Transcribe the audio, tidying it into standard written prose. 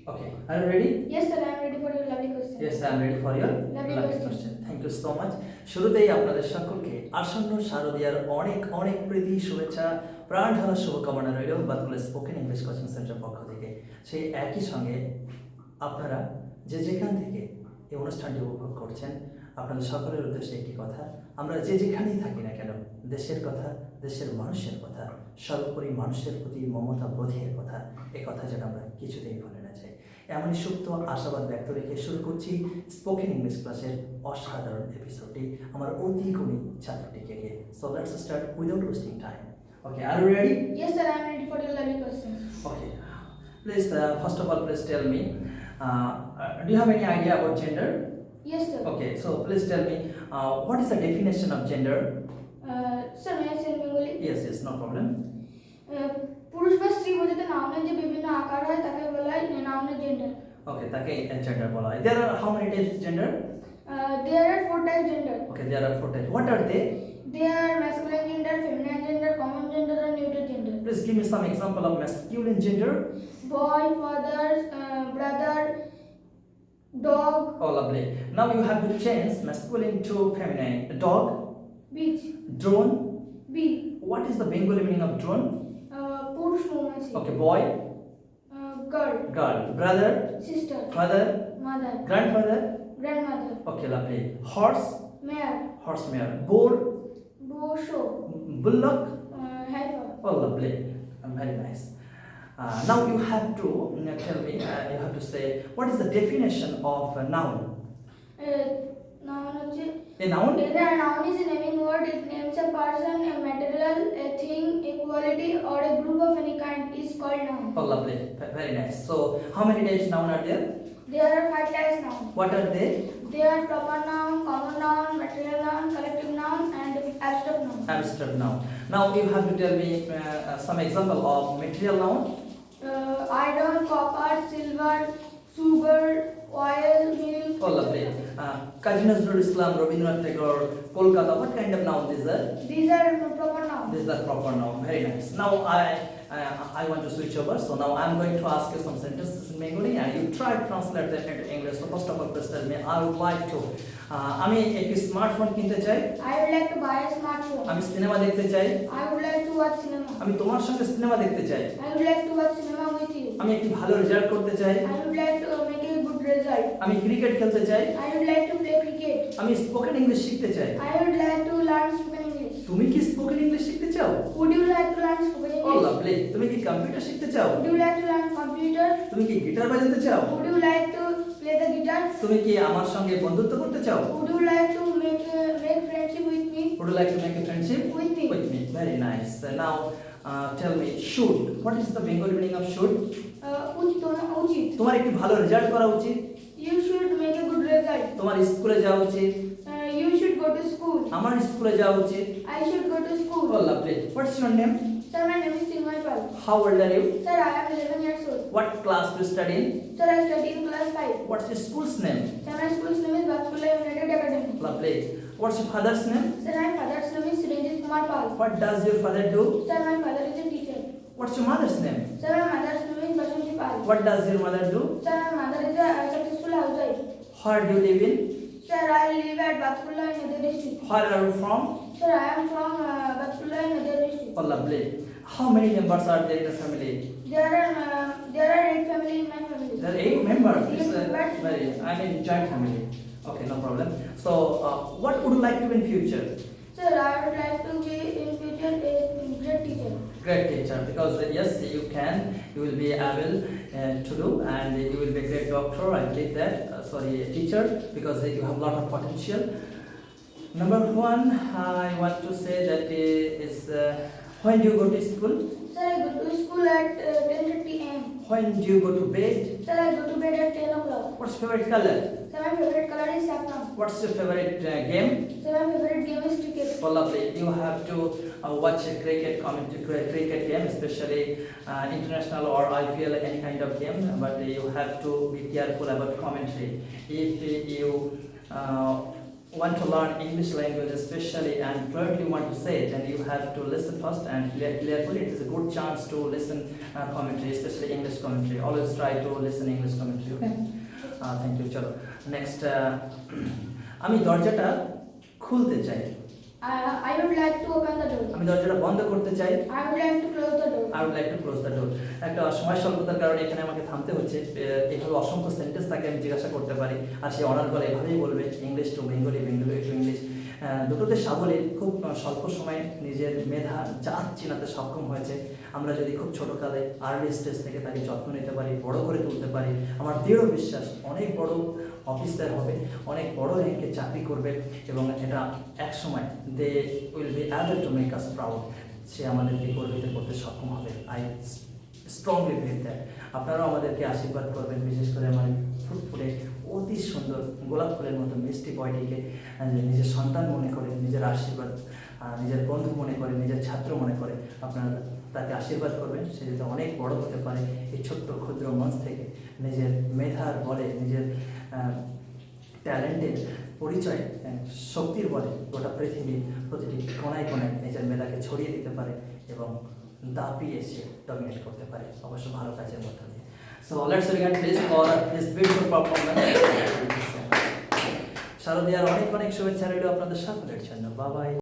Okay, are you ready? Yes, sir, I am ready for your lovely question. Yes, I am ready for your Lovely lovely question. question. Thank you so much. শুরুতেই আপনাদের সকলকে আসন্ন শারদীয়ার অনেক অনেক প্রীতি শুভেচ্ছা প্রাণ ঢালা শুভকামনা রইল Batkula spoken English coaching centre পক্ষ থেকে। সেই একই সঙ্গে আপনারা যে যেখান থেকে এই অনুষ্ঠানটি উপভোগ করছেন আপনাদের সকলের উদ্দেশ্যে একটি কথা, আমরা যে যেখানেই থাকি না কেন দেশের কথা, দেশের মানুষের কথা, সর্বোপরি মানুষের প্রতি মমতা বোধের কথা, এ কথা যেন আমরা কিছুতেই ভুলে না যাই, এমনই সুপ্ত আশাবাদ ব্যক্ত রেখে শুরু করছি স্পোকেন ইংলিশ ক্লাসের অসাধারণ এপিসোডটি আমার অতি গুণী ছাত্রটিকে নিয়ে। So let's start without wasting time. Okay, are you ready? Yes, sir, I am ready for your lovely question. Okay, please first of all please tell me, do you have any idea about gender? Yes, sir. Okay, so please tell me, what is the definition of gender? Sir, may I say in Bengali? Yes, no problem. পুরুষ বা স্ত্রী বোঝাতে নাউনের যে বিভিন্ন আকার হয় তাকে বলা হয় নাউনের জেন্ডার। Okay, তাকে gender বলা হয়। There are how many types of gender? There are 4 types gender. Okay, there are 4 types. What are they? They are masculine gender, feminine gender, common gender, and neuter gender. Please give me some example of masculine gender. Boy, father, brother, dog, Oh, lovely. Now you have to change masculine to feminine. Dog, beach, drone. bee, What is the Bengali meaning of drone? পুরুষ মৌমাছি, Okay, boy, girl, girl, brother, sister, father, mother, grandfather. grandmother, Okay, lovely. Horse, mare, horse mare. Bull, bosho, bullock. heifer. Oh, lovely. Very nice. Now you have to tell me, you have to say, what is the definition of a noun? Noun হচ্ছে A noun? a noun is a naming word. It names a person, a material, a thing, a quality, or a group of any kind is called noun. Oh, lovely. Very nice. So, how many types noun are there? There are 5 types noun. What are they? They are proper noun, common noun, material noun, collective noun, and abstract noun. Abstract noun. Now you have to tell me some example of material noun. Iron, copper, silver, sugar, oil, milk. Oh, lovely. Kazi Nazrul Islam, Rabindranath Tagore, Kolkata. What kind of noun these are? These are proper noun. These are proper noun. Very nice. Now I want to switch over. So now I'm going to ask you some sentences in Bengali and you try to translate them into English. So first of all, please tell me, I would like to. আমি একটি smartphone কিনতে চাই। I would like to buy a smartphone. আমি cinema দেখতে চাই। I would like to watch cinema. আমি তোমার সঙ্গে সিনেমা দেখতে চাই। I would like to watch cinema with you. আমি একটি ভালো রেজাল্ট করতে চাই। I would like to make a good result. আমি ক্রিকেট খেলতে চাই। I would like to play cricket. আমি স্পোকেন ইংলিশ শিখতে চাই। I would like to learn spoken English. তুমি কি স্পোকেন ইংলিশ শিখতে চাও? Would you like to learn spoken ও English? লাভলি। তুমি কি কম্পিউটার শিখতে চাও? Would you like to learn computer? তুমি কি গিটার বাজাতে চাও? Would you like to play the guitar? তুমি কি আমার সঙ্গে বন্ধুত্ব করতে চাও? Would you like to make friendship with me? Would you like to make a friendship With me. with me? Very nice. Now tell me, should. What is the Bengali meaning of should? উচিত. তোমার একটি ভালো result করা উচিত। You should make a good result. তোমার স্কুলে যাওয়া উচিত। You should go to school. আমার স্কুলে যাওয়া উচিত। I should go to school. Oh, lovely. What's your name? Sir, my name is Chinmay Pal. How old are you? Sir, I am 11 years old. What class do you study in? Sir, I study in class 5. What's your school's name? Sir, my school's name is Bhatpula United Academy. Lovely. What's your father's name? Sir, my father's name is Ranjit Kumar Pal. What does your father do? Sir, my father is a teacher. What's your mother's name? Sir, my mother's name is Basanti Pal. What does your mother do? Sir, my mother is a successful housewife. Where do you live in? Sir, I live at Bhatpula in Nadir district. Where are you from? Sir, I am from Bhatpula in Nadir district. Oh, lovely. How many members are there in the family? There are 8 family in my family. There are 8 members. It's a 8 members. very, I mean, joint family. Okay, no problem. So, what would you like to be in future? Sir, I would like to be in future a great teacher. Great teacher, because yes, you can, you will be able to do, and you will be a great doctor. I believe that. Sorry, a teacher, because you have a lot of potential. Number one, I want to say that is when do you go to school? Sir, I go to school at 10:30 a.m. When do you go to bed? Sir, I go to bed at 10 o'clock. What's your favorite color? Sir, my favorite color is saffron. What's your favorite game? Sir, my favorite game is cricket. Oh, lovely. You have to watch a cricket game, especially international or IPL, any kind of game. But you have to be careful about commentary. If you want to learn English language especially and fluently want to say it, then you have to listen first and clearly it is a good chance to listen commentary, especially English commentary. Always try to listen English commentary, okay? Thank you. চলো next আমি দরজাটা খুলতে চাই, I would like to open the door. আমি দরজাটা বন্ধ করতে চাই, I would like to close the door. I would like to close the door. একটা সময় স্বল্পতার কারণে এখানে আমাকে থামতে হচ্ছে। এইভাবে অসংখ্য সেন্টেন্স তাকে আমি জিজ্ঞাসা করতে পারি আর সে অনার গলা এভাবেই বলবে, English to Bengali, Bengali to English. দুটোতে সাবলীল, খুব স্বল্প সময়ে নিজের মেধা জাত চিনাতে সক্ষম হয়েছে। আমরা যদি খুব ছোটোকালে আর্লি স্টেজ থেকে তাকে যত্ন নিতে পারি, বড় করে তুলতে পারি, আমার দৃঢ় বিশ্বাস অনেক বড় অফিসার হবে, অনেক বড় র্যাঙ্কে চাকরি করবে এবং এটা এক সময় they will be able to make us proud. সে আমাদেরকে গর্বিত করতে সক্ষম হবে। I strongly believe that. আপনারাও আমাদেরকে আশীর্বাদ করবেন, বিশেষ করে আমার ফুটফুটে অতি সুন্দর গোলাপ ফুলের মতো মিষ্টি বয়টিকে নিজের সন্তান মনে করে, নিজের আশীর্বাদ, নিজের বন্ধু মনে করে, নিজের ছাত্র মনে করে আপনারা তাকে আশীর্বাদ করবেন। সে যাতে অনেক বড় হতে পারে এই ছোট্ট ক্ষুদ্র মঞ্চ থেকে, নিজের মেধার বলে, নিজের ট্যালেন্টের পরিচয়, শক্তির বলে গোটা পৃথিবীর প্রতিটি কোনায় কোনায় নিজের মেধাকে ছড়িয়ে দিতে পারে এবং দাপিয়ে সে ডমিনেট করতে পারে, অবশ্য ভালো কাজের মধ্য দিয়ে। So let's regard please for this beautiful performance. শারদিয়ার অনেক অনেক শুভেচ্ছা রইল আপনাদের সকলের জন্য। বাবাই।